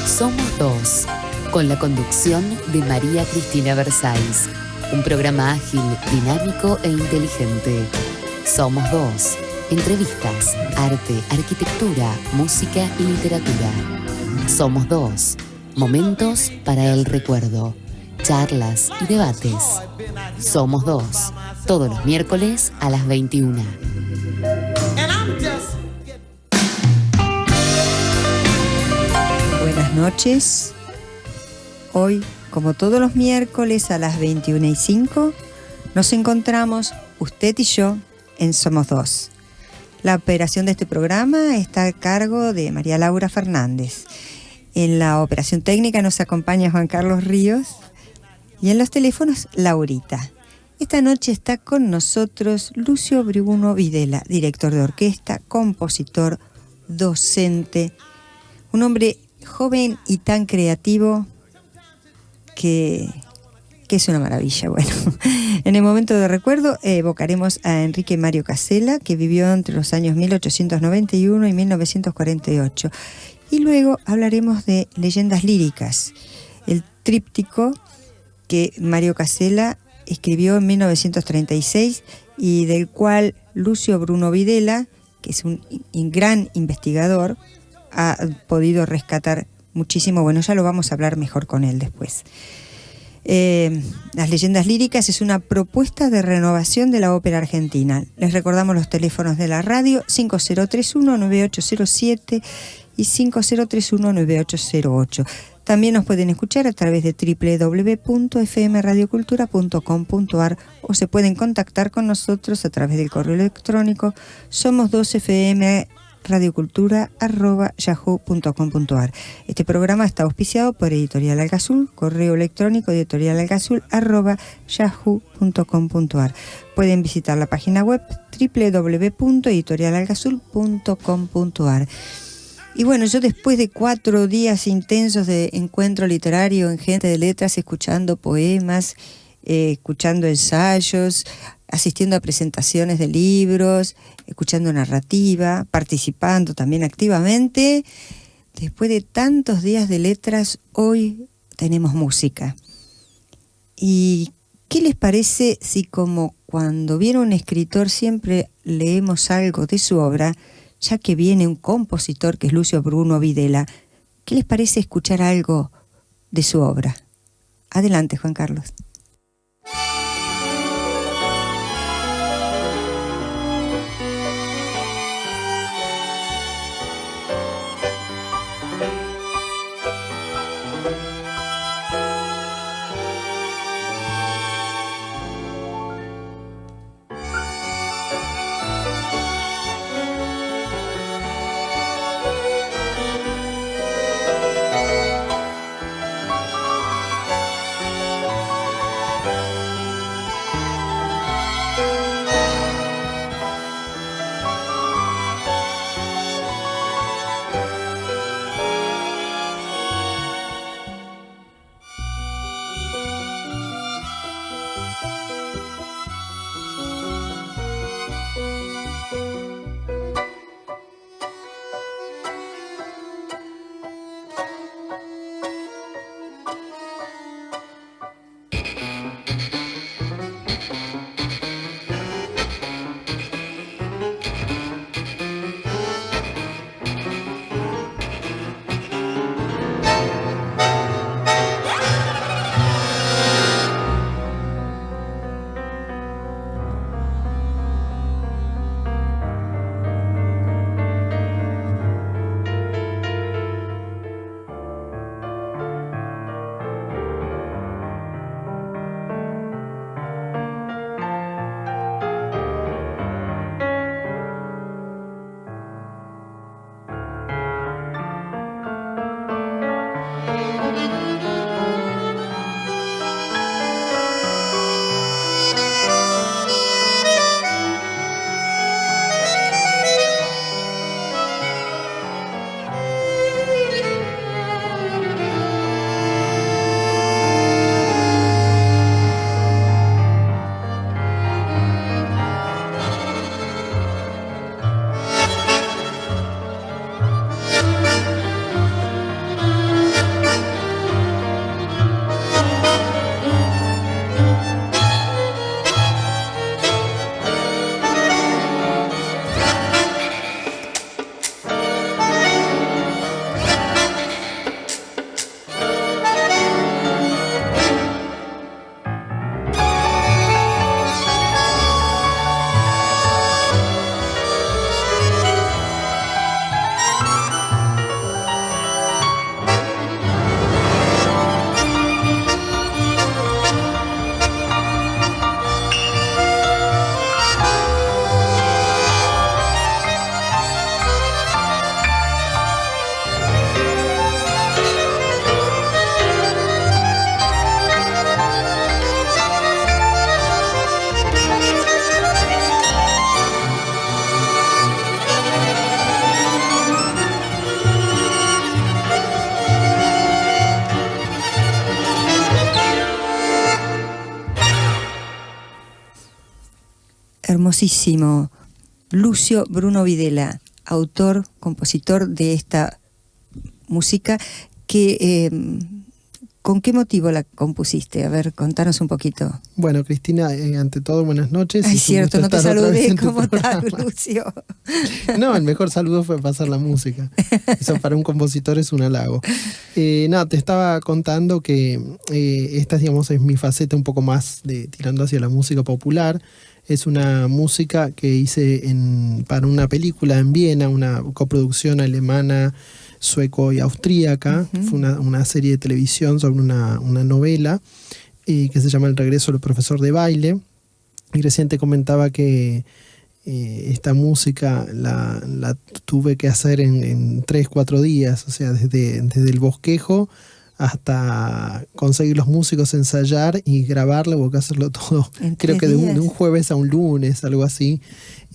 Somos Dos, con la conducción de María Cristina Versáis. Un programa ágil, dinámico e inteligente. Somos Dos. Entrevistas, arte, arquitectura, música y literatura. Somos Dos. Momentos para el recuerdo. Charlas y debates. Somos Dos. Todos los miércoles a las 21. Buenas noches. Hoy, como todos los miércoles a las 21:05, nos encontramos usted y yo en Somos Dos. La operación de este programa está a cargo de María Laura Fernández. En la operación técnica nos acompaña Juan Carlos Ríos y en los teléfonos Laurita. Esta noche está con nosotros Lucio Bruno Videla, director de orquesta, compositor, docente, un hombre joven y tan creativo que es una maravilla. Bueno, en el momento de recuerdo evocaremos a Enrique Mario Casella, que vivió entre los años 1891 y 1948. Y luego hablaremos de Leyendas Líricas, el tríptico que Mario Casella escribió en 1936 y del cual Lucio Bruno Videla, que es un gran investigador, ha podido rescatar muchísimo. Bueno, ya lo vamos a hablar mejor con él después. Las Leyendas Líricas es una propuesta de renovación de la ópera argentina. Les recordamos los teléfonos de la radio: 5031-9807 y 5031-9808. También nos pueden escuchar a través de www.fmradiocultura.com.ar o se pueden contactar con nosotros a través del correo electrónico somos2fm.radiocultura@yahoo.com.ar. Este programa está auspiciado por Editorial Algazul, correo electrónico editorialalgazul@yahoo.com.ar. Pueden visitar la página web www.editorialalgazul.com.ar. Y bueno, yo después de 4 días intensos de encuentro literario en Gente de Letras, escuchando poemas, escuchando ensayos, asistiendo a presentaciones de libros, escuchando narrativa, participando también activamente, después de tantos días de letras, hoy tenemos música. ¿Y qué les parece si, como cuando viene un escritor siempre leemos algo de su obra, ya que viene un compositor que es Lucio Bruno Videla, qué les parece escuchar algo de su obra? Adelante, Juan Carlos. Hermosísimo. Lucio Bruno Videla, autor, compositor de esta música, que, ¿con qué motivo la compusiste? A ver, contanos un poquito. Bueno, Cristina, ante todo, buenas noches. Ay, cierto, no te saludé. ¿Cómo estás, Lucio? No, el mejor saludo fue pasar la música. Eso para un compositor es un halago. No, te estaba contando que esta, digamos, es mi faceta un poco más tirando hacia la música popular. Es una música que hice para una película en Viena, una coproducción alemana, sueco y austríaca. Uh-huh. Fue una serie de televisión sobre una novela que se llama El regreso del profesor de baile. Y recién te comentaba que esta música la tuve que hacer en 3-4 días, o sea, desde el bosquejo hasta conseguir los músicos, ensayar y grabarlo, hubo que hacerlo todo, creo que de un jueves a un lunes, algo así.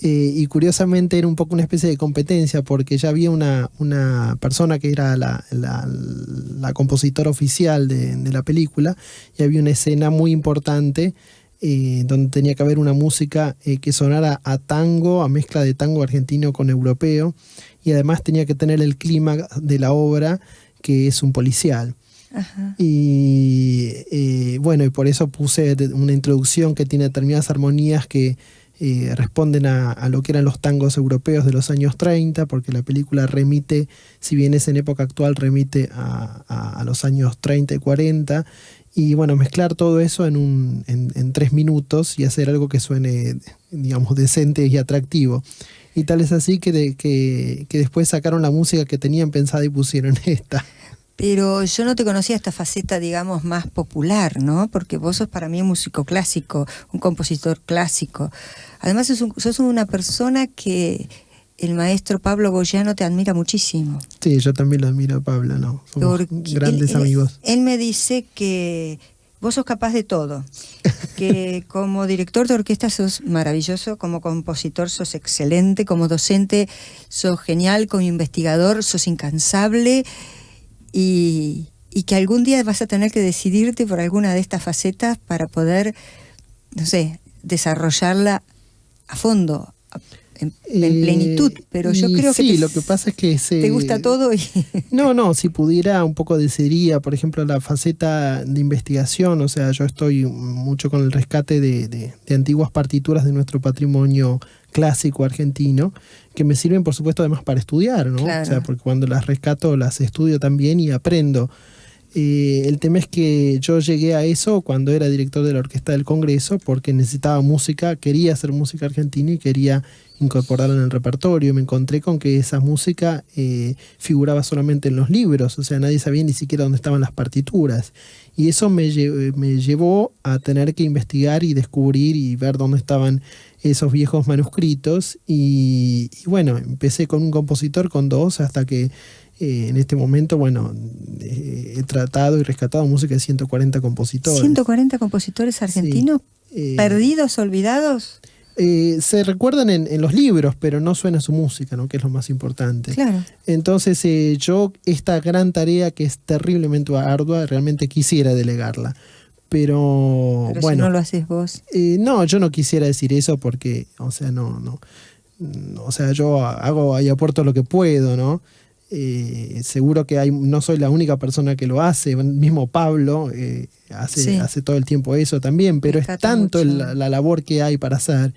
Y curiosamente era un poco una especie de competencia, porque ya había una persona que era la compositora oficial de la película, y había una escena muy importante donde tenía que haber una música que sonara a tango, a mezcla de tango argentino con europeo, y además tenía que tener el clima de la obra, que es un policial. Ajá. Y bueno, y por eso puse una introducción que tiene determinadas armonías que responden a lo que eran los tangos europeos de los años 30, porque la película remite, si bien es en época actual, remite a los años 30 y 40, y bueno, mezclar todo eso en 3 minutos y hacer algo que suene, digamos, decente y atractivo. Y tal es así que después sacaron la música que tenían pensada y pusieron esta. Pero yo no te conocía esta faceta, digamos, más popular, ¿no? Porque vos sos para mí un músico clásico, un compositor clásico. Además, sos una persona que el maestro Pablo Goyano te admira muchísimo. Sí, yo también lo admiro a Pablo, ¿no? Somos grandes amigos. Él me dice que vos sos capaz de todo, que como director de orquesta sos maravilloso, como compositor sos excelente, como docente sos genial, como investigador sos incansable, y que algún día vas a tener que decidirte por alguna de estas facetas para poder, no sé, desarrollarla a fondo, en plenitud, pero yo creo que sí, lo que pasa es que te gusta todo y no, si pudiera un poco decidiría, por ejemplo, la faceta de investigación, o sea, yo estoy mucho con el rescate de antiguas partituras de nuestro patrimonio clásico argentino, que me sirven, por supuesto, además para estudiar, ¿no? Claro. O sea, porque cuando las rescato las estudio también y aprendo. El tema es que yo llegué a eso cuando era director de la Orquesta del Congreso, porque necesitaba música, quería hacer música argentina y quería incorporarla en el repertorio. Me encontré con que esa música figuraba solamente en los libros, o sea, nadie sabía ni siquiera dónde estaban las partituras. Y eso me llevó a tener que investigar y descubrir y ver dónde estaban esos viejos manuscritos. Y bueno, empecé con un compositor, con 2, hasta que en este momento, bueno, he tratado y rescatado música de 140 compositores. ¿140 compositores argentinos? Sí. ¿Perdidos, olvidados? Se recuerdan en los libros, pero no suena su música, ¿no? Que es lo más importante. Claro. Entonces yo esta gran tarea que es terriblemente ardua, realmente quisiera delegarla. Pero bueno, si no lo haces vos. No, yo no quisiera decir eso porque, o sea, no. O sea, yo hago y aporto lo que puedo, ¿no? Seguro que no soy la única persona que lo hace, mismo Pablo hace todo el tiempo eso también, pero es tanto la labor que hay para hacer,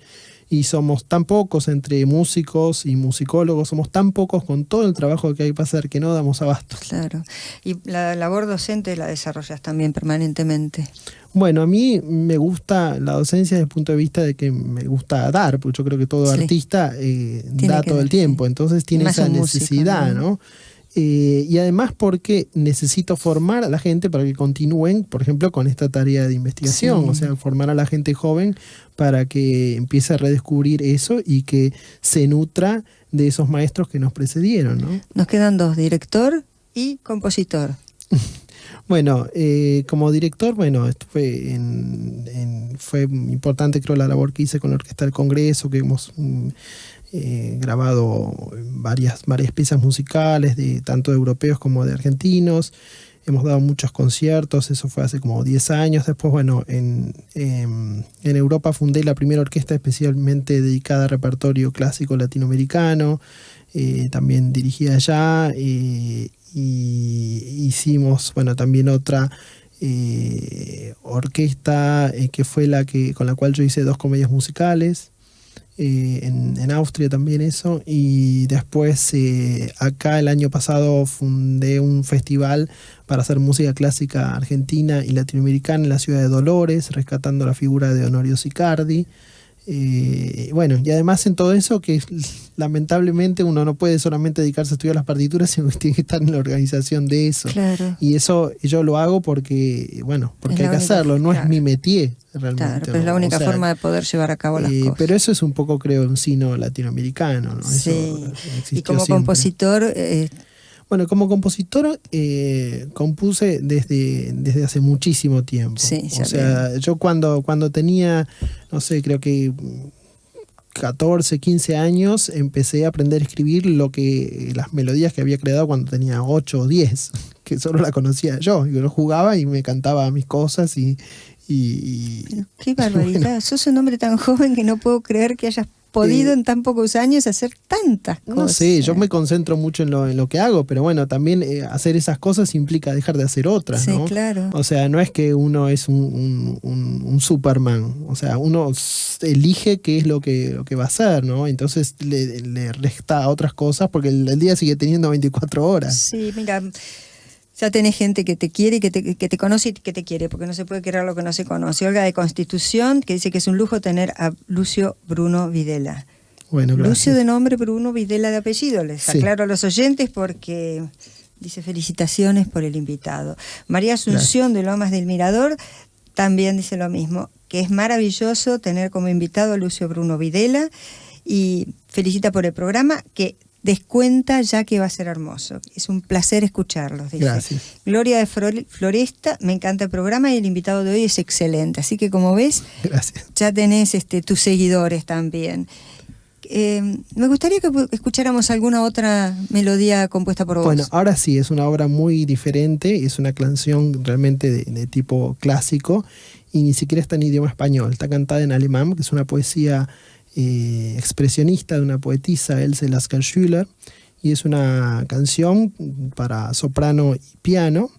y somos tan pocos entre músicos y musicólogos, somos tan pocos con todo el trabajo que hay para hacer que no damos abasto. Claro, y la labor docente la desarrollas también permanentemente. Bueno, a mí me gusta la docencia desde el punto de vista de que me gusta dar, porque yo creo que todo artista da todo el tiempo, entonces tiene esa necesidad, músico, ¿no? Y además porque necesito formar a la gente para que continúen, por ejemplo, con esta tarea de investigación, o sea, formar a la gente joven para que empiece a redescubrir eso y que se nutra de esos maestros que nos precedieron, ¿no? Nos quedan 2, director y compositor. Bueno, como director, bueno, fue importante, creo, la labor que hice con la Orquesta del Congreso, que hemos grabado varias piezas musicales, tanto de europeos como de argentinos. hemos dado muchos conciertos, eso fue hace como 10 años. Después, bueno, en Europa fundé la primera orquesta especialmente dedicada a repertorio clásico latinoamericano, también dirigí allá, y hicimos, bueno, también otra orquesta que fue con la cual yo hice 2 comedias musicales. En Austria también eso, y después acá el año pasado fundé un festival para hacer música clásica argentina y latinoamericana en la ciudad de Dolores, rescatando la figura de Honorio Sicardi. Bueno, y además en todo eso que lamentablemente uno no puede solamente dedicarse a estudiar las partituras, sino que tiene que estar en la organización de eso. Claro. Y eso yo lo hago porque, bueno, porque hay que hacerlo, no es mi métier realmente. Claro, pero es la única forma de poder llevar a cabo las cosas. Pero eso es un poco, creo, un sino latinoamericano, ¿no? Sí. Eso Y como siempre. compositor... Bueno, como compositor compuse desde hace muchísimo tiempo. Sí, o sea, yo cuando tenía, no sé, creo que 14, 15 años, empecé a aprender a escribir las melodías que había creado cuando tenía 8 o 10, que solo la conocía yo. Yo jugaba y me cantaba mis cosas Pero qué barbaridad, bueno. Sos un hombre tan joven que no puedo creer que hayas podido en tan pocos años hacer tantas cosas. No sé, yo me concentro mucho en lo que hago, pero bueno, también hacer esas cosas implica dejar de hacer otras, ¿no? Sí, claro. O sea, no es que uno es un Superman, o sea, uno elige qué es lo que va a hacer, ¿no? Entonces le resta a otras cosas porque el día sigue teniendo 24 horas. Sí, mira... Ya tenés gente que te quiere y que te conoce y que te quiere, porque no se puede querer lo que no se conoce. Olga de Constitución, que dice que es un lujo tener a Lucio Bruno Videla. Bueno, gracias. Lucio de nombre, Bruno Videla de apellido. Les aclaro a los oyentes porque dice felicitaciones por el invitado. María Asunción de Lomas del Mirador también dice lo mismo, que es maravilloso tener como invitado a Lucio Bruno Videla y felicita por el programa que descuenta ya que va a ser hermoso. Es un placer escucharlos, dice. Gracias. Gloria de Floresta, me encanta el programa y el invitado de hoy es excelente. Así que como ves, gracias. Ya tenés tus seguidores también. Me gustaría que escucháramos alguna otra melodía compuesta por vos. Bueno, ahora sí, es una obra muy diferente, es una canción realmente de tipo clásico y ni siquiera está en idioma español, está cantada en alemán, que es una poesía expresionista de una poetisa, Else Lasker-Schüler, y es una canción para soprano y piano.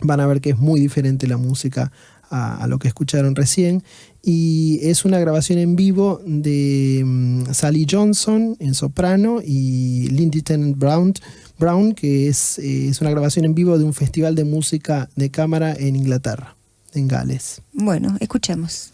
Van a ver que es muy diferente la música a lo que escucharon recién, y es una grabación en vivo de Sally Johnson en soprano y Lindy Tennant Brown, que es una grabación en vivo de un festival de música de cámara en Inglaterra, en Gales. Bueno, escuchemos.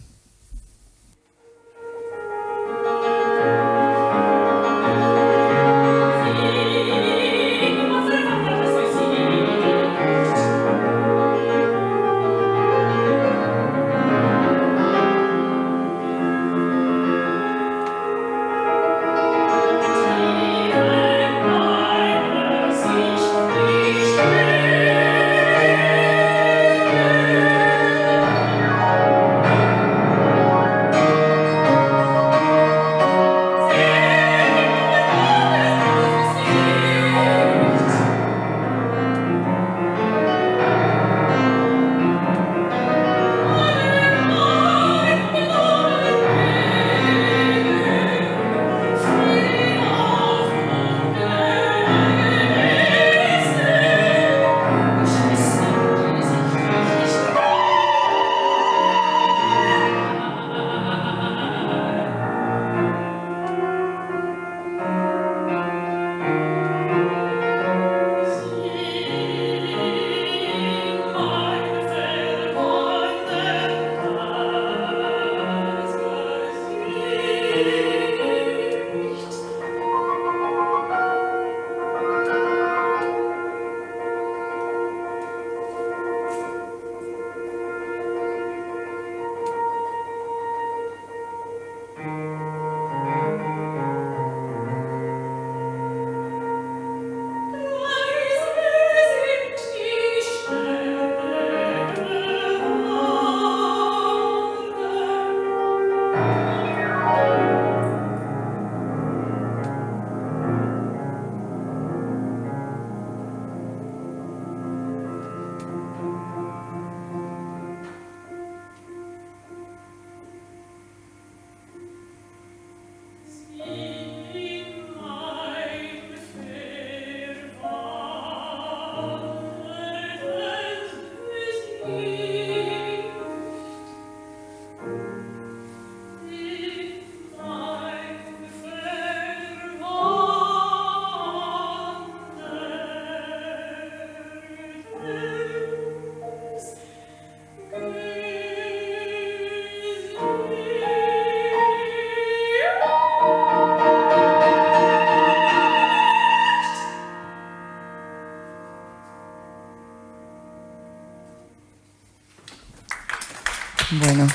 Bueno,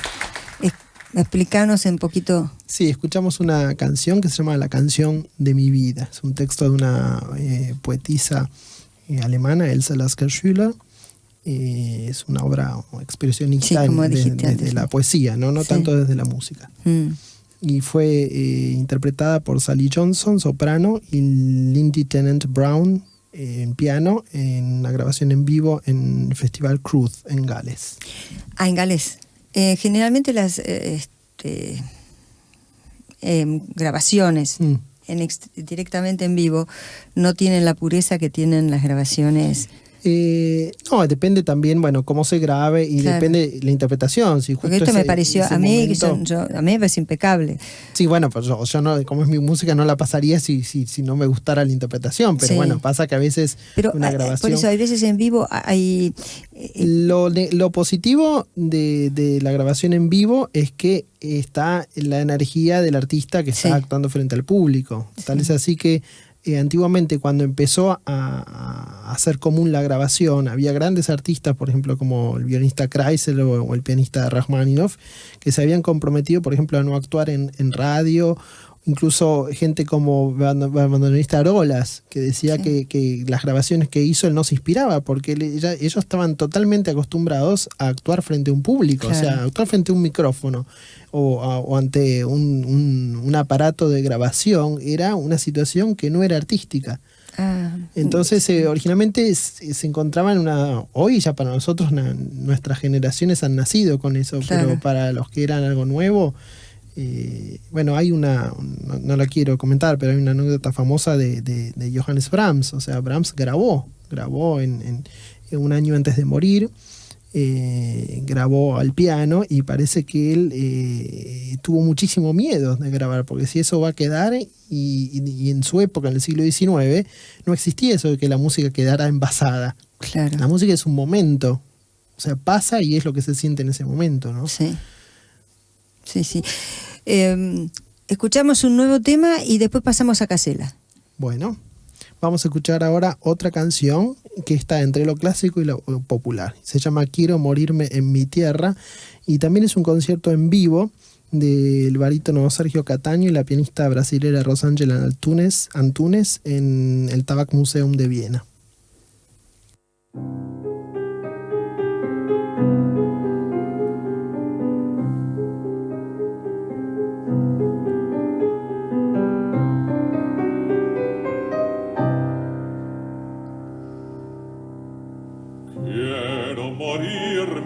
explícanos un poquito. Sí, escuchamos una canción que se llama La canción de mi vida. Es un texto de una poetisa alemana, Elsa Lasker-Schüler. Es una obra expresionista desde la poesía, no sí. Tanto desde la música. Y fue interpretada por Sally Johnson, soprano, y Lindy Tennant Brown en piano, en una grabación en vivo en el Festival Cruz en Gales. En Gales. Generalmente las grabaciones directamente en vivo no tienen la pureza que tienen las grabaciones. No, depende también, bueno, cómo se grabe y claro. Depende la interpretación. Si porque esto me pareció, a mí me parece impecable. Sí, bueno, pues yo no, como es mi música, no la pasaría si no me gustara la interpretación, pero sí. Bueno, pasa que a veces una grabación... Por eso, hay veces en vivo hay... Lo positivo de la grabación en vivo es que está la energía del artista que está actuando frente al público. Sí. Tal es así que antiguamente, cuando empezó a hacer común la grabación, había grandes artistas, por ejemplo, como el violinista Kreisel o el pianista Rachmaninoff, que se habían comprometido, por ejemplo, a no actuar en radio. Incluso gente como el bandoneonista Arolas, que decía que las grabaciones que hizo él no se inspiraba, porque ellos estaban totalmente acostumbrados a actuar frente a un público, claro. O sea, actuar frente a un micrófono o ante un aparato de grabación era una situación que no era artística. Entonces originalmente se encontraba en hoy ya para nosotros nuestras generaciones han nacido con eso, claro. Pero para los que eran algo nuevo, bueno, hay no la quiero comentar, pero hay una anécdota famosa de Johannes Brahms. O sea, Brahms grabó en un año antes de morir, grabó al piano y parece que él tuvo muchísimo miedo de grabar, porque si eso va a quedar, y en su época, en el siglo XIX, no existía eso de que la música quedara envasada. Claro. La música es un momento, o sea, pasa y es lo que se siente en ese momento, ¿no? Sí. Sí. Escuchamos un nuevo tema y después pasamos a Casella. Bueno, vamos a escuchar ahora otra canción que está entre lo clásico y lo popular. Se llama Quiero morirme en mi tierra y también es un concierto en vivo del barítono Sergio Cataño y la pianista brasilera Rosângela Antunes en el Tabak Museum de Viena.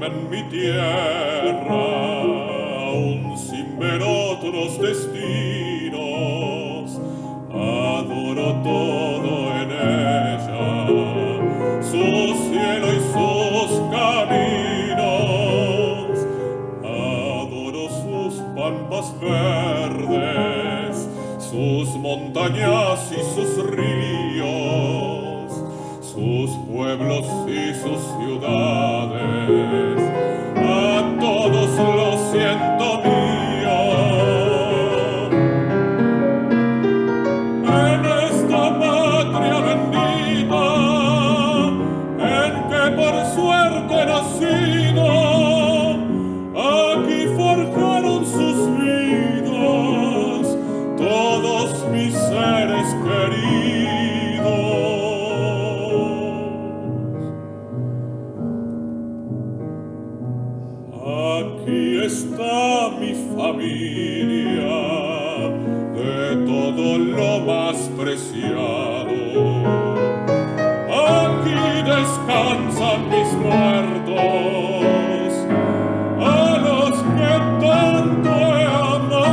En mi tierra, aún sin ver otros destinos, adoro todo en ella, su cielo y sus caminos, adoro sus pampas verdes, sus montañas y sus ríos, sus pueblos y sus ciudades, a todos los siento mío. En esta patria bendita, en que por suerte he nacido, aquí forjaron sus vidas todos mis seres queridos. Aquí está mi familia, de todo lo más preciado. Aquí descansan mis muertos, a los que tanto he amado.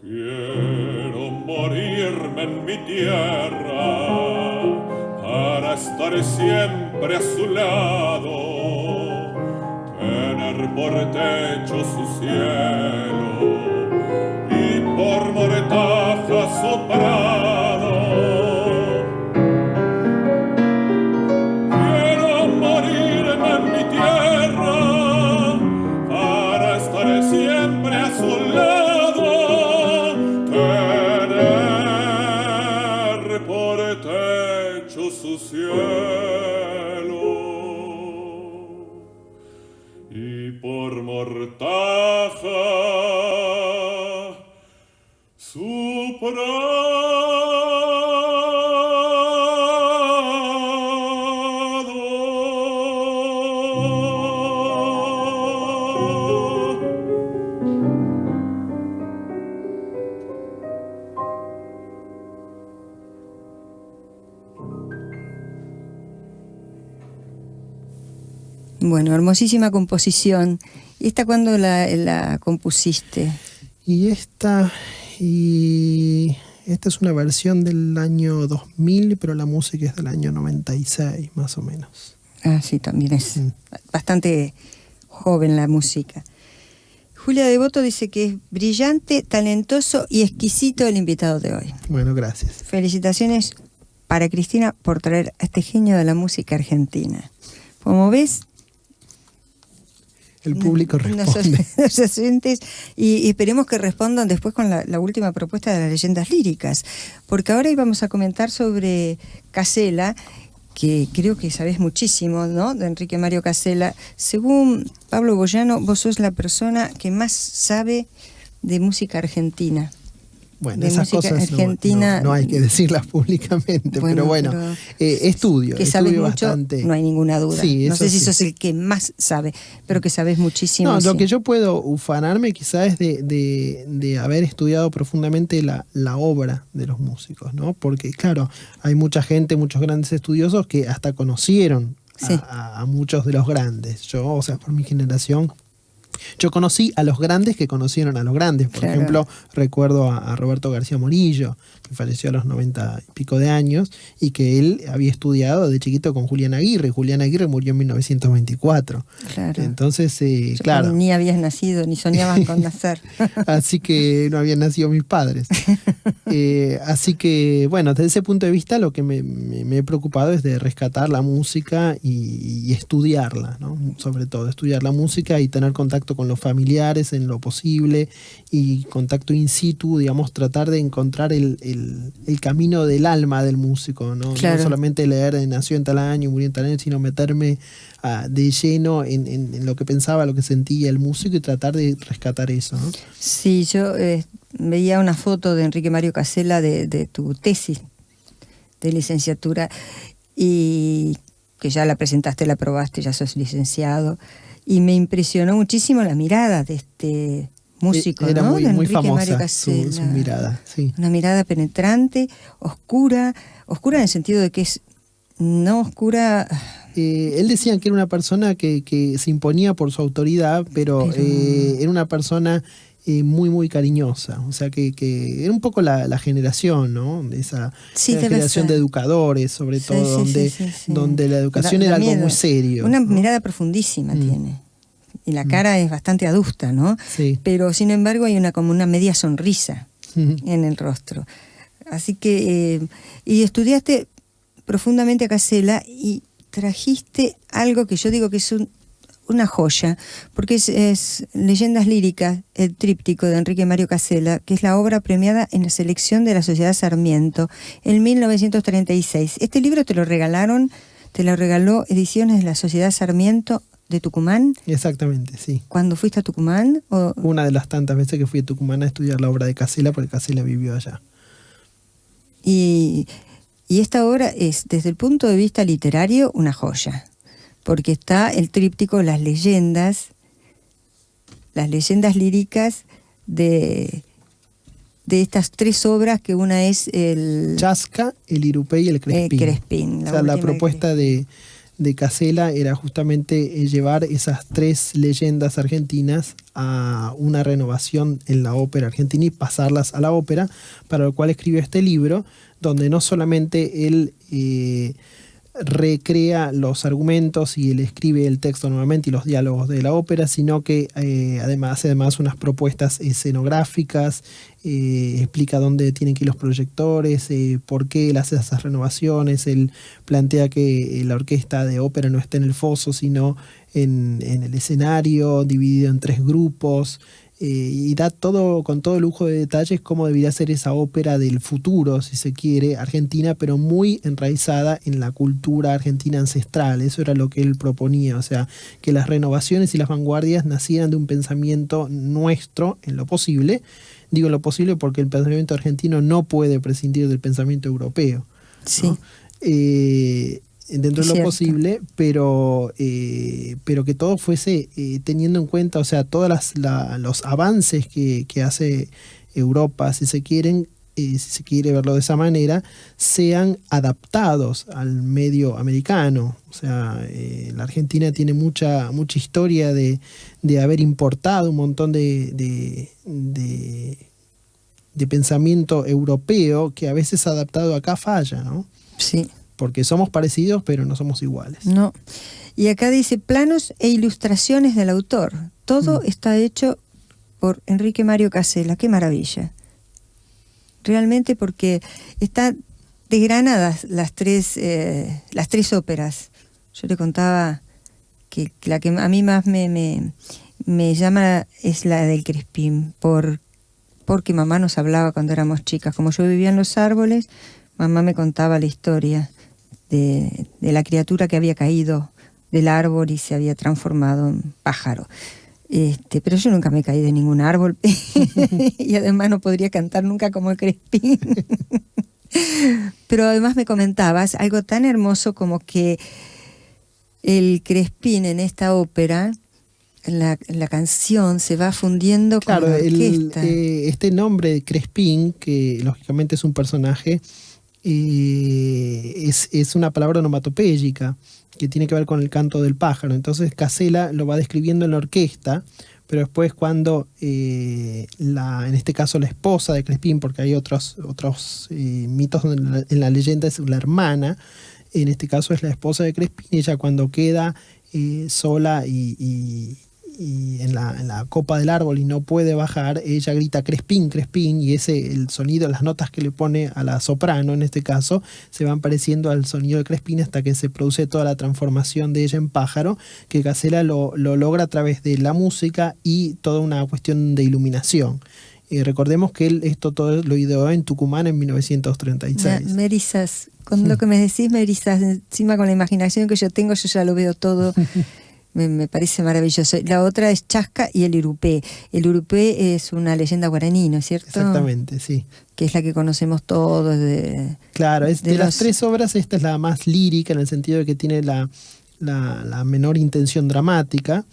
Quiero morirme en mi tierra para estar siempre a su lado, tener por techo su cielo y por mortaja su prado. Quiero morirme en mi tierra para estar siempre a su lado, tener por techo su cielo y por mortaja su Bueno, hermosísima composición. ¿Y esta cuándo la compusiste? Y esta es una versión del año 2000, pero la música es del año 96, más o menos. Ah, sí, también es bastante joven la música. Julia Devoto dice que es brillante, talentoso y exquisito el invitado de hoy. Bueno, gracias. Felicitaciones para Cristina por traer a este genio de la música argentina. Como ves, El público responde. Los oyentes, y esperemos que respondan después con la última propuesta de las leyendas líricas, porque ahora íbamos a comentar sobre Casella, que creo que sabés muchísimo, ¿no?, de Enrique Mario Casella. Según Pablo Boyano, vos sos la persona que más sabe de música argentina. Bueno, de esas música cosas argentina, no hay que decirlas públicamente, pero bueno, estudio sabes mucho, bastante. no hay ninguna duda. Sí, no sé si sí. sos el que más sabe, pero que sabes muchísimo. No, sí. lo que yo puedo ufanarme quizás es de haber estudiado profundamente la obra de los músicos, ¿no? Porque, claro, hay mucha gente, muchos grandes estudiosos que hasta conocieron Sí. a muchos de los grandes. Yo, o sea, por mi generación, yo conocí a los grandes que conocieron a los grandes. Por Claro. ejemplo, recuerdo a Roberto García Morillo, que falleció a los 90 y pico de años, y que él había estudiado de chiquito con Julián Aguirre. Julián Aguirre murió en 1924. Claro. Entonces, Yo claro. Ni habías nacido, ni soñabas con nacer. Así que no habían nacido mis padres. Así que, bueno, desde ese punto de vista lo que me he preocupado es de rescatar la música y estudiarla, ¿no? Sobre todo, estudiar la música y tener contacto con los familiares en lo posible y contacto in situ, digamos, tratar de encontrar el camino del alma del músico, ¿no? Claro. No solamente leer nació en tal año, murió en tal año, sino meterme de lleno en lo que pensaba, lo que sentía el músico y tratar de rescatar eso, ¿no? Sí, yo veía una foto de Enrique Mario Casella de tu tesis de licenciatura y que ya la presentaste, la aprobaste, ya sos licenciado, y me impresionó muchísimo la mirada de este músico, Era ¿no? muy, De muy Enrique Mario famosa Casella. su mirada, sí. Una mirada penetrante, oscura en el sentido de que es no oscura. Él decía que era una persona que se imponía por su autoridad, pero era una persona muy, muy cariñosa. O sea, que era un poco la generación, ¿no? Esa Sí, la debe generación ser. de educadores, sobre Sí, todo, sí, donde la educación Da era algo miedo. muy serio. Una ¿no? mirada profundísima tiene. Y la cara es bastante adusta, ¿no? Sí. Pero sin embargo hay como una media sonrisa en el rostro. Así que, y estudiaste profundamente a Casella y trajiste algo que yo digo que es una joya, porque es Leyendas Líricas, el tríptico de Enrique Mario Casella, que es la obra premiada en la selección de la Sociedad Sarmiento en 1936. Este libro te lo regaló Ediciones de la Sociedad Sarmiento de Tucumán. Exactamente, sí. ¿Cuándo fuiste a Tucumán? Una de las tantas veces que fui a Tucumán a estudiar la obra de Casella, porque Casella vivió allá. Y esta obra es, desde el punto de vista literario, una joya, porque está el tríptico Las leyendas líricas de estas tres obras, que una es el Chasca, el Irupé y el Crespín. La O sea, la última propuesta de Casella era justamente llevar esas tres leyendas argentinas a una renovación en la ópera argentina y pasarlas a la ópera, para lo cual escribió este libro, donde no solamente él recrea los argumentos y él escribe el texto nuevamente y los diálogos de la ópera, sino que además unas propuestas escenográficas, explica dónde tienen que ir los proyectores, por qué él hace esas renovaciones. Él plantea que la orquesta de ópera no está en el foso, sino en el escenario, dividido en 3 grupos. Y da todo con todo lujo de detalles cómo debería ser esa ópera del futuro, si se quiere, argentina, pero muy enraizada en la cultura argentina ancestral. Eso era lo que él proponía, o sea, que las renovaciones y las vanguardias nacieran de un pensamiento nuestro en lo posible. Digo en lo posible porque el pensamiento argentino no puede prescindir del pensamiento europeo, ¿no? Sí. Dentro de lo posible, pero que todo fuese teniendo en cuenta, o sea, todos los avances que hace Europa, si se quiere verlo de esa manera, sean adaptados al medio americano. O sea, la Argentina tiene mucha historia de haber importado un montón de pensamiento europeo que a veces adaptado acá falla, ¿no? Sí. Porque somos parecidos, pero no somos iguales. No. Y acá dice planos e ilustraciones del autor. Todo está hecho por Enrique Mario Casella. ¡Qué maravilla! Realmente, porque están desgranadas las tres óperas. Yo le contaba que la que a mí más me llama es la del Crespín, porque mamá nos hablaba cuando éramos chicas. Como yo vivía en Los Árboles, mamá me contaba la historia de la criatura que había caído del árbol y se había transformado en pájaro. Pero yo nunca me caí de ningún árbol y además no podría cantar nunca como el Crespín. Pero además me comentabas algo tan hermoso como que el Crespín en esta ópera, la canción se va fundiendo con la orquesta. Este nombre de Crespín, que lógicamente es un personaje, es una palabra onomatopéyica que tiene que ver con el canto del pájaro. Entonces Casella lo va describiendo en la orquesta, pero después cuando en este caso la esposa de Crespín, porque hay otros mitos donde en la leyenda es la hermana, en este caso es la esposa de Crespín, ella cuando queda sola y en la copa del árbol y no puede bajar, ella grita Crespín, Crespín, y el sonido, las notas que le pone a la soprano en este caso, se van pareciendo al sonido de Crespín hasta que se produce toda la transformación de ella en pájaro, que Casella lo logra a través de la música y toda una cuestión de iluminación. Recordemos que él esto todo lo ideó en Tucumán en 1936. Me erizas, con lo que me decís me erizas, encima con la imaginación que yo tengo, yo ya lo veo todo. Me parece maravilloso. La otra es Chasca y el Urupé. El Urupé es una leyenda guaraní, ¿no es cierto? Exactamente, sí. Que es la que conocemos todos. Claro, de las 3 obras, esta es la más lírica en el sentido de que tiene la menor intención dramática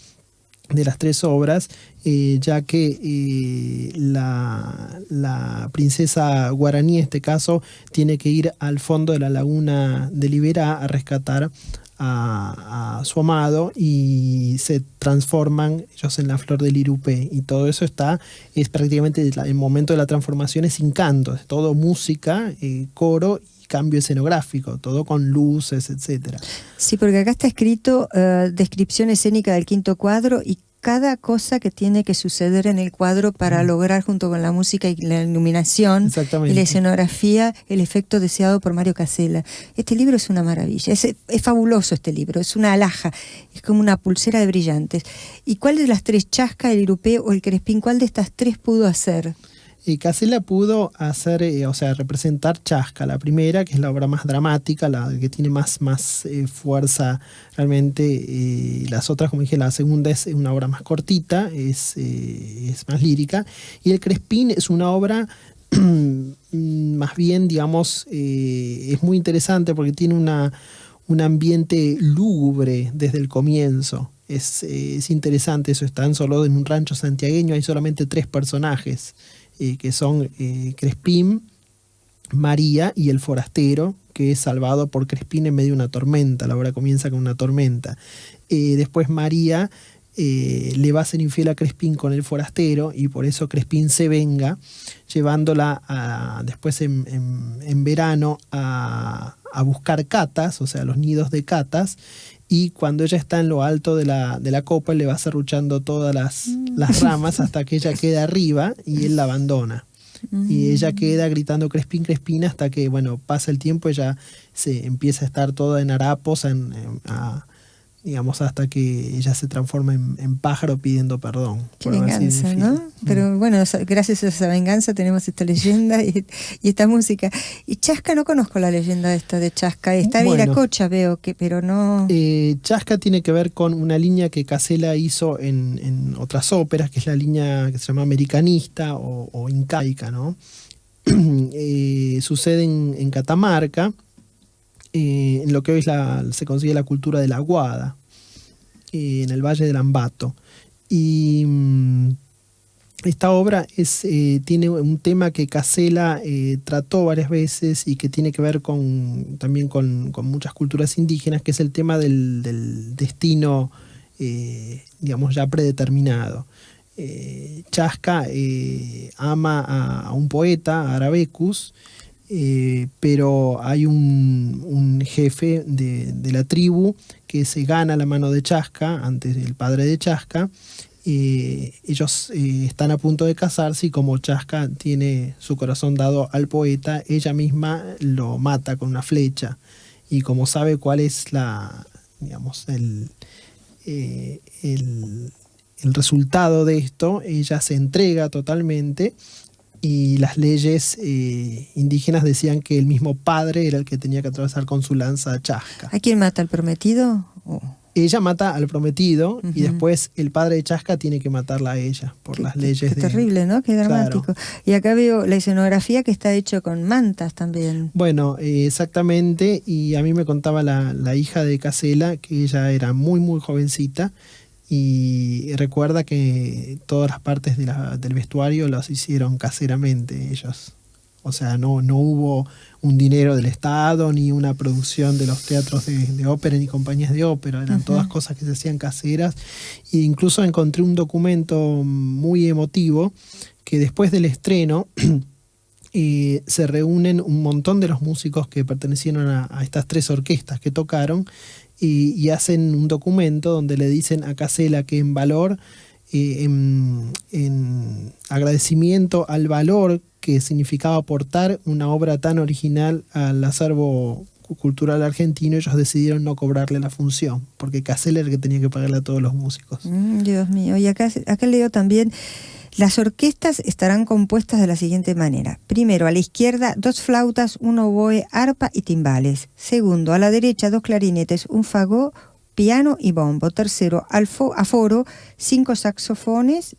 de las 3 obras, ya que la princesa guaraní, en este caso, tiene que ir al fondo de la laguna de Liberá a rescatar a su amado y se transforman ellos en la flor del Irupé, y todo eso es prácticamente el momento de la transformación es sin canto, es todo música, coro y cambio escenográfico, todo con luces, etcétera. Sí, porque acá está escrito descripción escénica del 5º cuadro y cada cosa que tiene que suceder en el cuadro para lograr, junto con la música y la iluminación y la escenografía, el efecto deseado por Mario Casella. Este libro es una maravilla, es fabuloso este libro, es una alhaja, es como una pulsera de brillantes. ¿Y cuál de las 3, Chasca, el Irupé o el Crespín, cuál de estas 3 pudo hacer? Casella pudo hacer, representar Chasca, la primera, que es la obra más dramática, la que tiene más fuerza realmente. Las otras, como dije, la segunda es una obra más cortita, es más lírica. Y el Crespín es una obra más bien, digamos, es muy interesante porque tiene un ambiente lúgubre desde el comienzo. Es interesante eso, están solo en un rancho santiagueño, hay solamente 3 personajes. Que son Crespín, María y el forastero, que es salvado por Crespín en medio de una tormenta. La obra comienza con una tormenta. Después María le va a ser infiel a Crespín con el forastero, y por eso Crespín se venga, llevándola después en verano a a buscar catas, o sea, los nidos de catas, y cuando ella está en lo alto de la copa, le va serruchando todas las ramas hasta que ella queda arriba y él la abandona. Y ella queda gritando Crespín, Crespín, hasta que, bueno, pasa el tiempo, ella se empieza a estar toda en harapos, digamos, hasta que ella se transforma en pájaro pidiendo perdón. Qué venganza, ¿no? Pero bueno, gracias a esa venganza tenemos esta leyenda y esta música. Y Chasca, no conozco la leyenda esta de Chasca. Está en Viracocha, veo, pero no... Chasca tiene que ver con una línea que Casella hizo en otras óperas, que es la línea que se llama americanista o incaica, ¿no? Sucede en Catamarca, en lo que hoy se consigue la cultura de la Guada, en el Valle del Ambato. Y esta obra tiene un tema que Casella trató varias veces y que tiene que ver también con muchas culturas indígenas, que es el tema del destino, digamos, ya predeterminado. Chasca ama a un poeta, a Arabecus, pero hay un jefe de la tribu que se gana la mano de Chasca, antes el padre de Chasca. Ellos están a punto de casarse y como Chasca tiene su corazón dado al poeta, ella misma lo mata con una flecha. Y como sabe cuál es el resultado de esto, ella se entrega totalmente. Y las leyes indígenas decían que el mismo padre era el que tenía que atravesar con su lanza a Chasca. ¿A quién mata? ¿Al prometido? Ella mata al prometido y después el padre de Chasca tiene que matarla a ella por las leyes. Qué terrible, ¿no? Qué dramático. Claro. Y acá veo la escenografía que está hecho con mantas también. Bueno, exactamente. Y a mí me contaba la hija de Casella que ella era muy, muy jovencita. Y recuerda que todas las partes del vestuario las hicieron caseramente ellos. O sea, no hubo un dinero del Estado, ni una producción de los teatros de ópera, ni compañías de ópera. Eran todas cosas que se hacían caseras. E incluso encontré un documento muy emotivo que después del estreno se reúnen un montón de los músicos que pertenecieron a estas 3 orquestas que tocaron, y hacen un documento donde le dicen a Casella que en valor, en agradecimiento al valor que significaba aportar una obra tan original al acervo cultural argentino, ellos decidieron no cobrarle la función, porque Casella era el que tenía que pagarle a todos los músicos. Dios mío, y acá leo también: las orquestas estarán compuestas de la siguiente manera. Primero, a la izquierda, 2 flautas, un oboe, arpa y timbales. Segundo, a la derecha, 2 clarinetes, un fagot, piano y bombo. Tercero, aforo, 5 saxofones,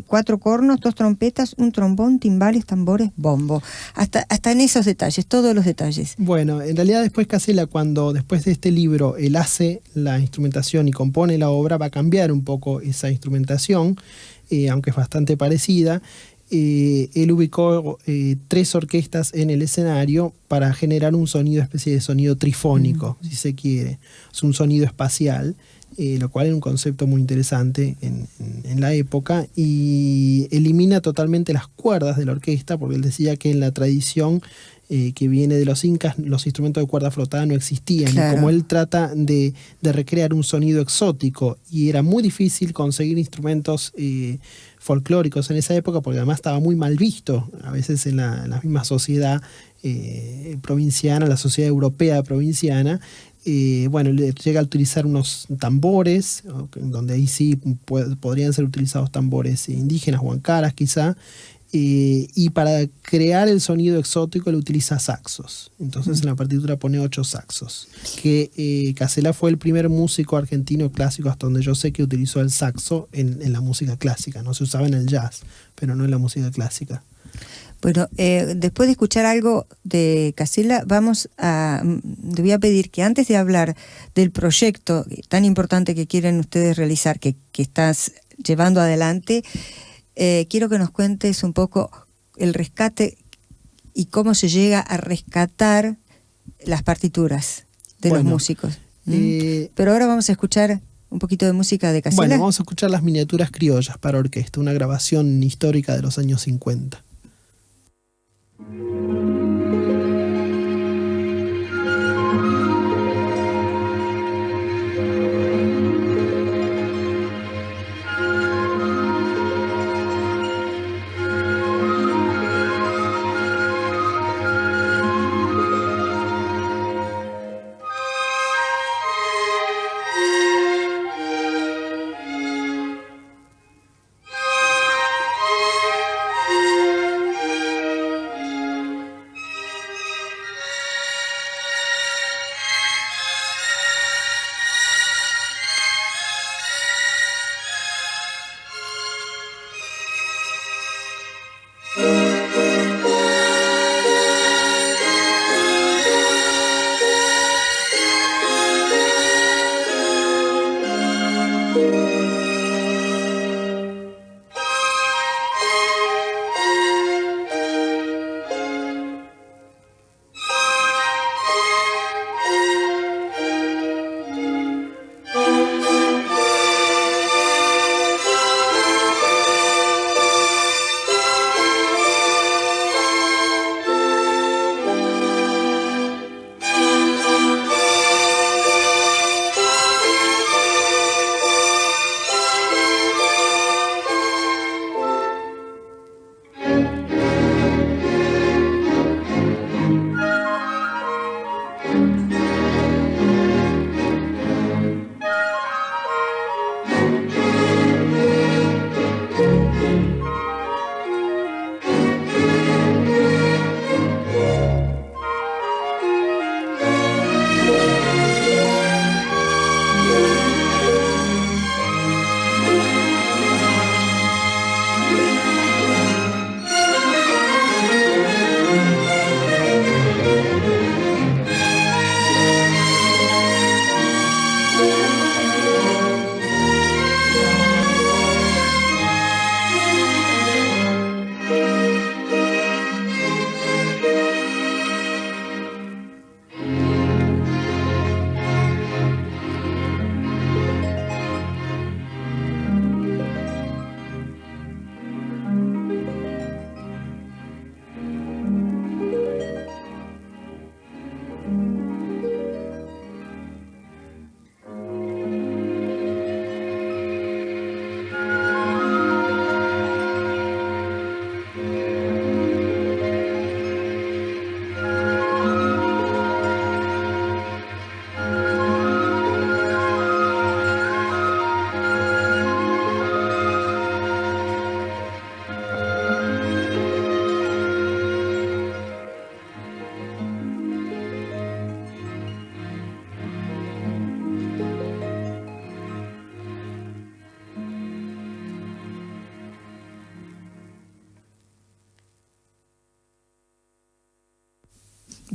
4 cornos, 2 trompetas, un trombón, timbales, tambores, bombo. Hasta en esos detalles, todos los detalles. Bueno, en realidad después Casella, cuando después de este libro él hace la instrumentación y compone la obra, va a cambiar un poco esa instrumentación, aunque es bastante parecida. Él ubicó 3 orquestas en el escenario para generar un sonido, especie de sonido trifónico, si se quiere. Es un sonido espacial, lo cual es un concepto muy interesante en la época, y elimina totalmente las cuerdas de la orquesta, porque él decía que en la tradición que viene de los incas, los instrumentos de cuerda flotada no existían. Claro. Y como él trata de recrear un sonido exótico, y era muy difícil conseguir instrumentos folclóricos en esa época, porque además estaba muy mal visto a veces en la misma sociedad provinciana, la sociedad europea provinciana. Bueno, le llega a utilizar unos tambores, donde ahí sí podrían ser utilizados tambores indígenas, huancaras quizá. Y para crear el sonido exótico le utiliza saxos. Entonces en la partitura pone 8 saxos. Que Casella fue el primer músico argentino clásico, hasta donde yo sé, que utilizó el saxo en la música clásica. No se usaba en el jazz, pero no en la música clásica. Bueno, después de escuchar algo de Casella, le voy a pedir que antes de hablar del proyecto tan importante que quieren ustedes realizar, que estás llevando adelante, quiero que nos cuentes un poco el rescate y cómo se llega a rescatar las partituras de los músicos. Pero ahora vamos a escuchar un poquito de música de Casella. Bueno, vamos a escuchar las miniaturas criollas para orquesta, una grabación histórica de los años 50.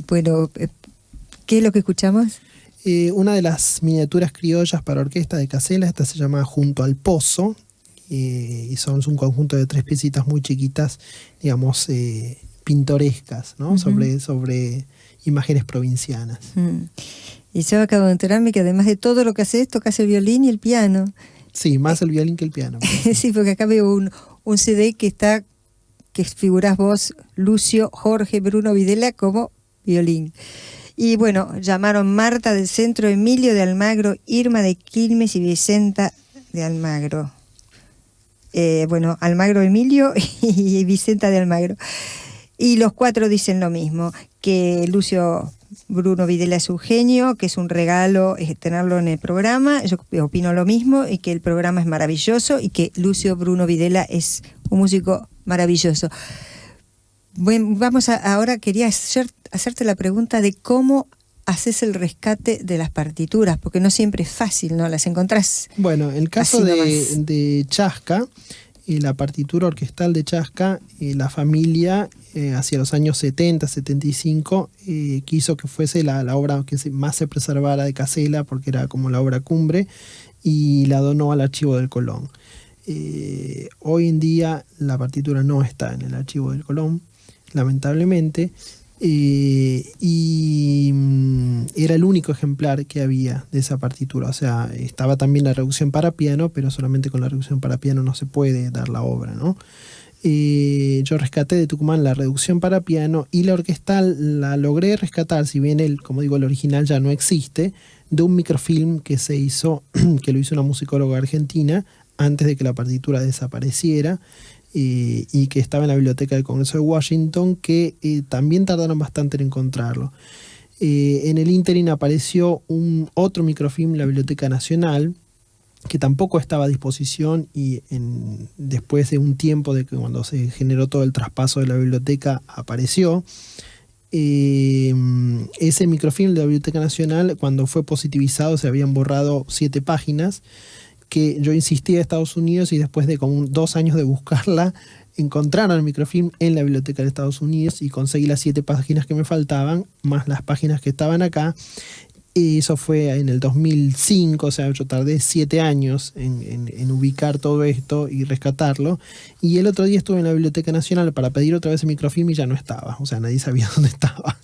Bueno, ¿qué es lo que escuchamos? Una de las miniaturas criollas para orquesta de Casella, esta se llama Junto al Pozo, y son un conjunto de 3 piecitas muy chiquitas, digamos, pintorescas, ¿no? Sobre imágenes provincianas. Y yo acabo de enterarme que además de todo lo que haces, tocas el violín y el piano. Sí, más el violín que el piano. Sí, porque acá veo un CD que figurás vos, Lucio, Jorge, Bruno Videla como violín. Y bueno, llamaron Marta del Centro, Emilio de Almagro, Irma de Quilmes y Vicenta de Almagro. Bueno, Almagro Emilio y Vicenta de Almagro. Y los 4 dicen lo mismo, que Lucio Bruno Videla es un genio, que es un regalo tenerlo en el programa. Yo opino lo mismo, y que el programa es maravilloso, y que Lucio Bruno Videla es un músico maravilloso. Bueno, ahora quería hacerte la pregunta de cómo haces el rescate de las partituras, porque no siempre es fácil, ¿no? Las encontrás. Bueno, el caso de Chasca, la partitura orquestal de Chasca, la familia hacia los años 70, 75, quiso que fuese la obra que más se preservara de Casella, porque era como la obra cumbre, y la donó al Archivo del Colón. Hoy en día la partitura no está en el Archivo del Colón, lamentablemente, y era el único ejemplar que había de esa partitura. O sea, estaba también la reducción para piano, pero solamente con la reducción para piano no se puede dar la obra, ¿no? Yo rescaté de Tucumán la reducción para piano, y la orquestal la logré rescatar, si bien como digo, el original ya no existe, de un microfilm que se hizo, que lo hizo una musicóloga argentina antes de que la partitura desapareciera, y que estaba en la Biblioteca del Congreso de Washington, que también tardaron bastante en encontrarlo. En el ínterin apareció otro microfilm en la Biblioteca Nacional, que tampoco estaba a disposición, y después de un tiempo de que cuando se generó todo el traspaso de la biblioteca apareció. Ese microfilm de la Biblioteca Nacional, cuando fue positivizado, se habían borrado 7 páginas, que yo insistí a Estados Unidos, y después de como 2 años de buscarla, encontraron el microfilm en la Biblioteca de Estados Unidos, y conseguí las 7 páginas que me faltaban, más las páginas que estaban acá. Y eso fue en el 2005, o sea, yo tardé 7 años en ubicar todo esto y rescatarlo. Y el otro día estuve en la Biblioteca Nacional para pedir otra vez el microfilm y ya no estaba, o sea, nadie sabía dónde estaba.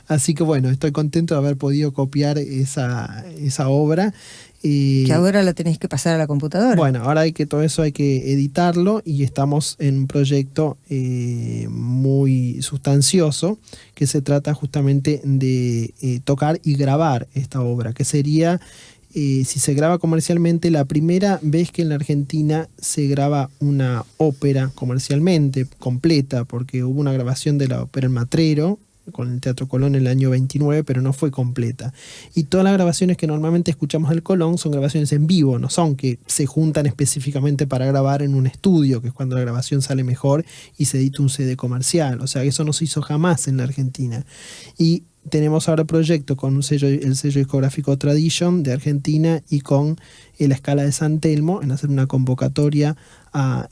Así que bueno, estoy contento de haber podido copiar esa obra. Que ahora la tenés que pasar a la computadora. Bueno, ahora todo eso hay que editarlo y estamos en un proyecto muy sustancioso que se trata justamente de tocar y grabar esta obra, que sería, si se graba comercialmente, la primera vez que en la Argentina se graba una ópera comercialmente completa, porque hubo una grabación de la ópera El Matrero con el Teatro Colón en el año 29, pero no fue completa. Y todas las grabaciones que normalmente escuchamos del Colón son grabaciones en vivo, no son que se juntan específicamente para grabar en un estudio, que es cuando la grabación sale mejor y se edita un CD comercial. O sea, eso no se hizo jamás en la Argentina. Y tenemos ahora proyecto con el sello discográfico Tradition de Argentina y con la Scala de San Telmo en hacer una convocatoria a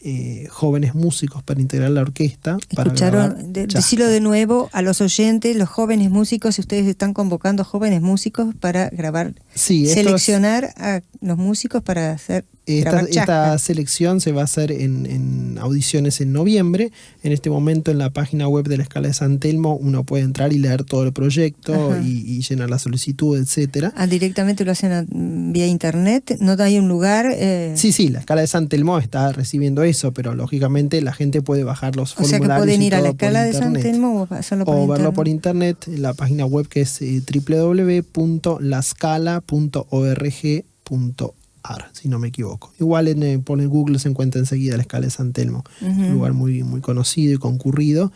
jóvenes músicos para integrar la orquesta. Escucharon, decirlo de nuevo a los oyentes, los jóvenes músicos, ustedes están convocando jóvenes músicos para grabar, sí, seleccionar a los músicos para hacer esta selección se va a hacer en audiciones en noviembre. En este momento en la página web de la Scala de San Telmo uno puede entrar y leer todo el proyecto y llenar la solicitud, etcétera. Directamente lo hacen vía internet, no hay un lugar. Sí, la Scala de San Telmo está recibiendo eso, pero lógicamente la gente puede bajar los formularios. O sea que pueden ir a la Scala de San Telmo o hacerlo por internet. O verlo por internet en la página web que es www.lascala.org.ar, si no me equivoco. Igual por el Google se encuentra enseguida la Scala de San Telmo, un lugar muy, muy conocido y concurrido.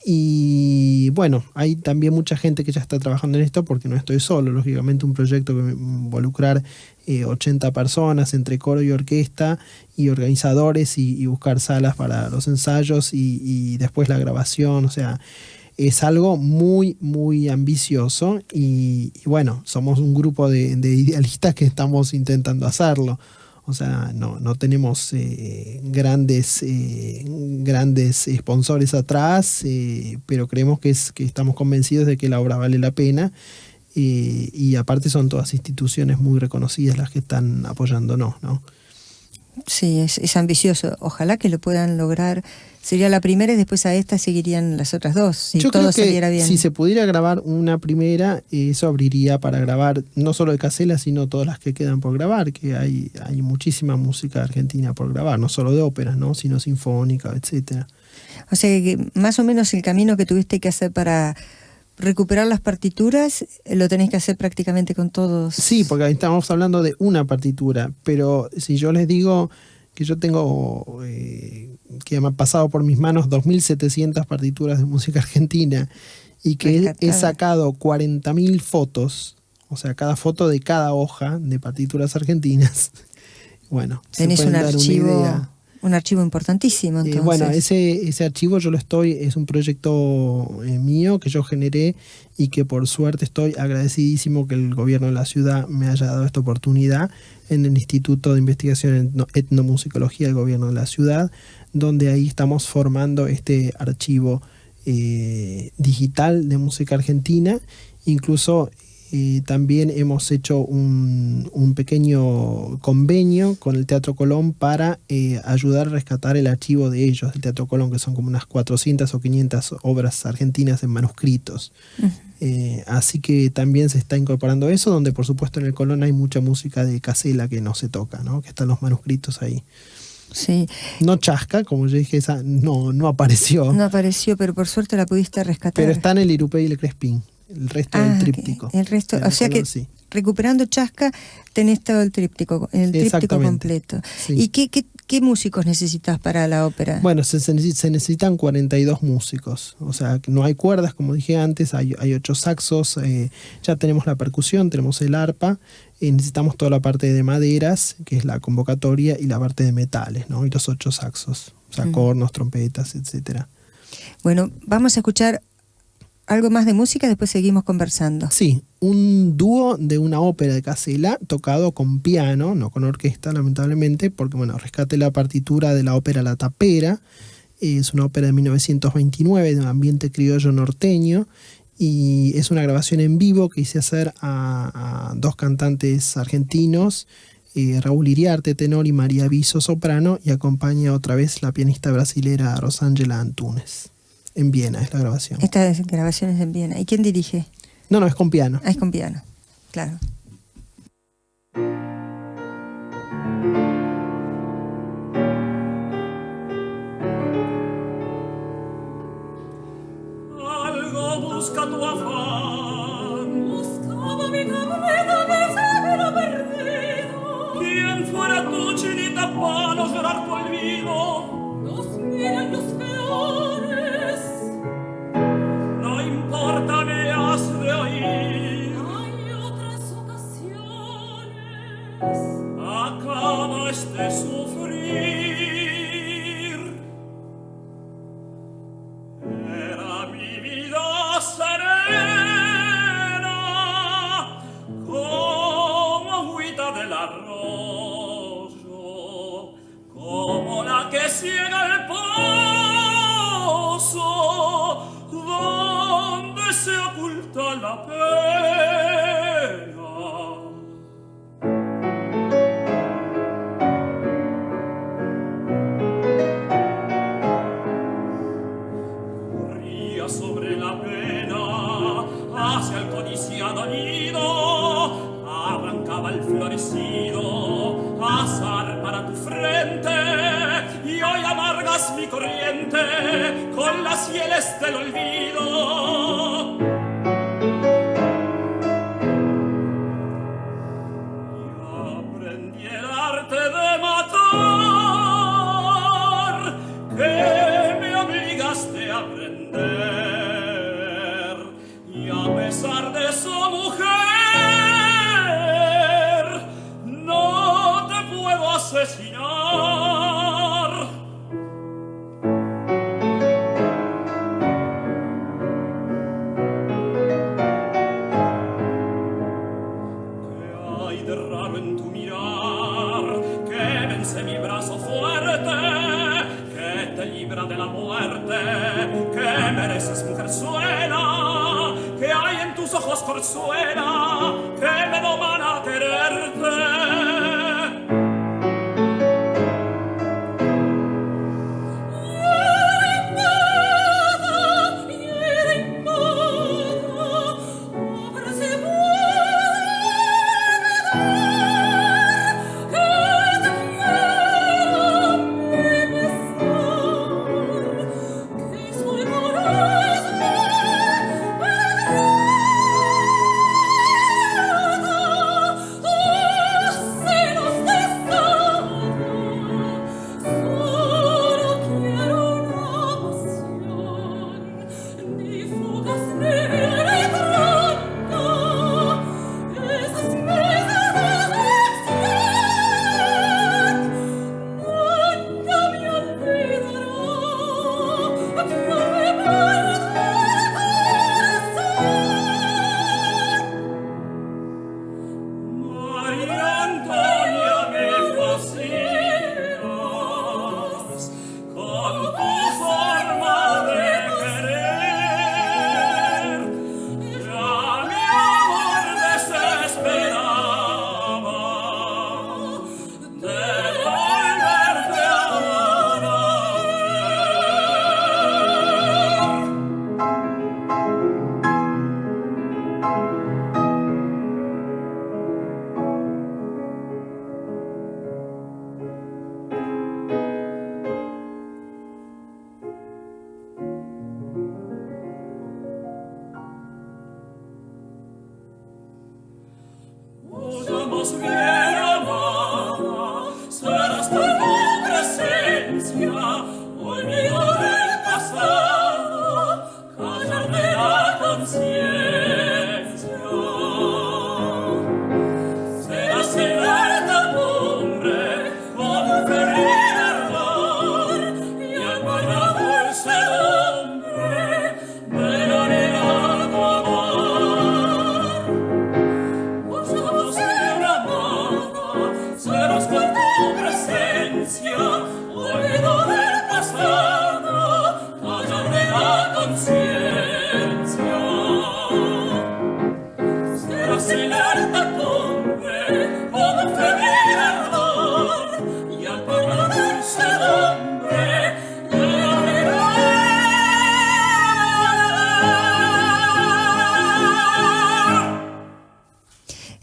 Y bueno, hay también mucha gente que ya está trabajando en esto, porque no estoy solo. Lógicamente un proyecto que va a involucrar 80 personas entre coro y orquesta y organizadores y buscar salas para los ensayos y después la grabación. O sea, es algo muy, muy ambicioso y bueno, somos un grupo de idealistas que estamos intentando hacerlo. O sea, no tenemos grandes sponsores atrás, pero creemos que estamos convencidos de que la obra vale la pena. Y aparte son todas instituciones muy reconocidas las que están apoyándonos, ¿no? Sí, es ambicioso. Ojalá que lo puedan lograr. Sería la primera y después a esta seguirían las otras dos, si yo todo creo que saliera bien. Si se pudiera grabar una primera, eso abriría para grabar no solo de Casella, sino todas las que quedan por grabar, que hay muchísima música argentina por grabar, no solo de óperas, ¿no? Sino sinfónica, etcétera. O sea que más o menos el camino que tuviste que hacer para recuperar las partituras lo tenés que hacer prácticamente con todos. Sí, porque ahí estamos hablando de una partitura, pero si yo les digo que yo tengo, que me han pasado por mis manos 2.700 partituras de música argentina y que he sacado 40.000 fotos, o sea, cada foto de cada hoja de partituras argentinas. Bueno, tenés un archivo importantísimo, entonces. Bueno, ese archivo es un proyecto mío que yo generé y que por suerte estoy agradecidísimo que el gobierno de la ciudad me haya dado esta oportunidad en el Instituto de Investigación en Etnomusicología del gobierno de la ciudad, donde ahí estamos formando este archivo digital de música argentina. Incluso también hemos hecho un pequeño convenio con el Teatro Colón para ayudar a rescatar el archivo de ellos, del Teatro Colón, que son como unas 400 o 500 obras argentinas en manuscritos. Así que también se está incorporando eso, donde por supuesto en el Colón hay mucha música de Casella que no se toca, ¿no? Que están los manuscritos ahí. Sí. No chasca, como yo dije, esa no apareció. No apareció, pero por suerte la pudiste rescatar. Pero está en el Irupé y el Crespín. El resto del tríptico. El resto, o sea que sí. Recuperando Chasca tenés todo el tríptico completo. Sí. ¿Y qué músicos necesitas para la ópera? Bueno, se necesitan 42 músicos. O sea, no hay cuerdas, como dije antes, hay 8 saxos, ya tenemos la percusión, tenemos el arpa, necesitamos toda la parte de maderas, que es la convocatoria, y la parte de metales, ¿no? Y los 8 saxos, o sea, cornos, trompetas, etcétera. Bueno, vamos a escuchar algo más de música, después seguimos conversando. Sí, un dúo de una ópera de Casella tocado con piano, no con orquesta lamentablemente, porque bueno, rescate la partitura de la ópera La Tapera, es una ópera de 1929 de un ambiente criollo norteño y es una grabación en vivo que hice hacer a dos cantantes argentinos, Raúl Iriarte, tenor, y María Viso, soprano, y acompaña otra vez la pianista brasilera Rosángela Antunes. En Viena es la grabación. Esta grabación es en Viena. ¿Y quién dirige? No, es con piano. Ah, es con piano, claro. Algo busca tu afán, buscaba mi carreta que se hubiera perdido. ¿Quién fuera tu chinita para no llorar tu olvido? Nos miran los peores. No importa, me has de oír. Hay otras ocasiones. Acabas de sufrir. Era mi vida serena, como agüita del arroyo, como la que ciega el pozo, donde se oculta la pena. Corría sobre la pena hacia el codiciado nido, arrancaba el florecido azar para tu frente, y hoy amargas mi corriente con las hieles del olvido. Y aprendí el arte de matar, que me obligaste a aprender, y a pesar de eso, mujer, no te puedo asesinar. ¿Qué hay de raro en tu mirar, que vence mi brazo fuerte, que te libra de la muerte, que mereces mujerzuela? ¿Qué hay en tus ojos, corzuela, que me doman a quererte? Somos bien amada, serás por tu presencia, olvido del pasado, callar de la conciencia. Serás el alta cumbre, como un febril ardor, y al más dulce nombre de la negado amor. Somos bien amada, serás por tu presencia, olvido del pasado, callar de la conciencia.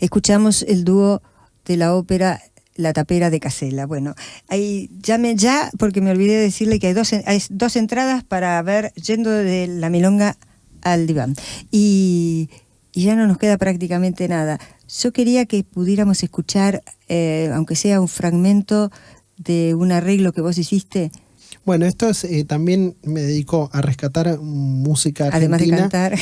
escuchamos el dúo de la ópera La Tapera de Casella. Bueno, ahí llame ya, porque me olvidé de decirle que hay dos entradas para ver Yendo de la Milonga al Diván. Y ya no nos queda prácticamente nada. Yo quería que pudiéramos escuchar, aunque sea un fragmento de un arreglo que vos hiciste. Bueno, esto es también me dedico a rescatar música argentina. Además de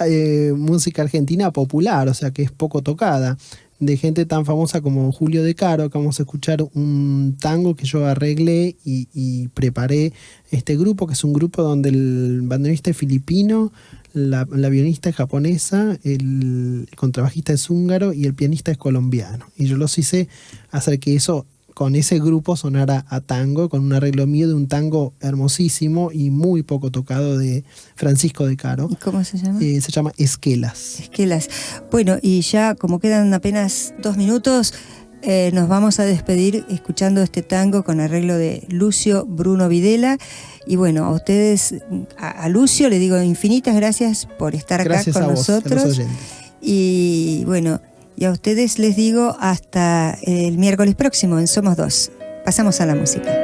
cantar. Música argentina popular, o sea que es poco tocada, de gente tan famosa como Julio De Caro. Que vamos a escuchar un tango que yo arreglé y preparé este grupo, que es un grupo donde el bandoneonista es filipino, la violinista es japonesa, el contrabajista es húngaro y el pianista es colombiano. Y yo los hice hacer que eso, con ese grupo, sonara a tango, con un arreglo mío de un tango hermosísimo y muy poco tocado de Francisco De Caro. ¿Y cómo se llama? Se llama Esquelas. Esquelas. Bueno, y ya como quedan apenas 2 minutos, nos vamos a despedir escuchando este tango con arreglo de Lucio Bruno Videla. Y bueno, a ustedes, a Lucio le digo infinitas gracias por estar acá Gracias con a vos, nosotros. a los oyentes. Y bueno, y a ustedes les digo hasta el miércoles próximo en Somos Dos. Pasamos a la música.